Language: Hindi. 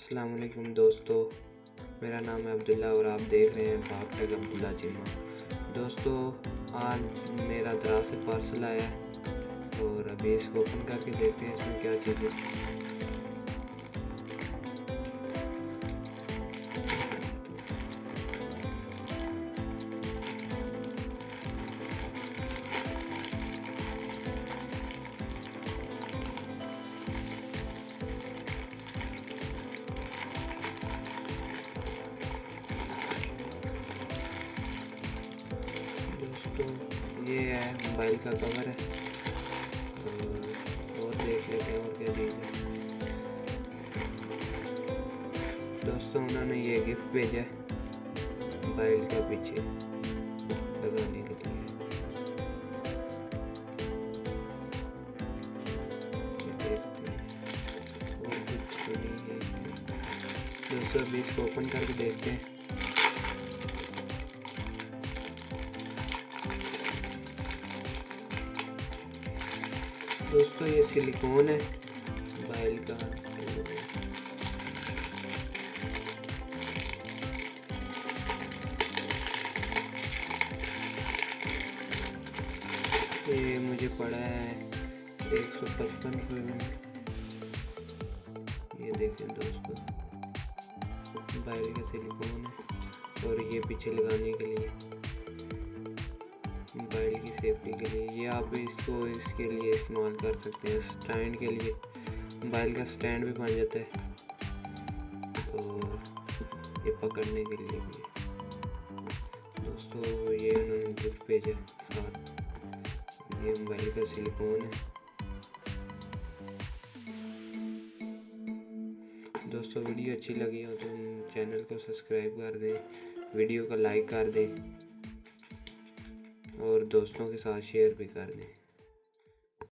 अस्सलाम वालेकुम दोस्तों, मेरा नाम है अब्दुल्ला और आप देख रहे हैं बाप टेक अब्दुल्ला जिमा। दोस्तों, आज मेरा दराज से पार्सल आया है और अभी इसको ओपन करके देखते हैं इसमें क्या चीज़ें। दोस्तों, ये है मोबाइल का कवर है और देख लेते हैं और क्या चीज़ है। दोस्तों, उन्होंने ये गिफ्ट भेजा है मोबाइल का पीछे लगाने के लिए। देखते हैं और कुछ तो नहीं है। दोस्तों, अभी इसको ओपन करके देखते हैं। दोस्तों, ये सिलिकॉन है मोबाइल का। ये मुझे पड़ा है 155 रुपये में। ये देखें दोस्तों, मोबाइल का सिलिकॉन है और ये पीछे लगाने के लिए मोबाइल की सेफ्टी के लिए। ये आप इसको इसके लिए इस्तेमाल कर सकते हैं, स्टैंड के लिए। मोबाइल का स्टैंड भी बन जाता है और ये पकड़ने के लिए भी। दोस्तों, ये उन्होंने गिफ्ट भेजा साथ। ये मोबाइल का सिलिकॉन है। दोस्तों, वीडियो अच्छी लगी हो तो चैनल को सब्सक्राइब कर दें, वीडियो को लाइक कर दें और दोस्तों के साथ शेयर भी कर दें।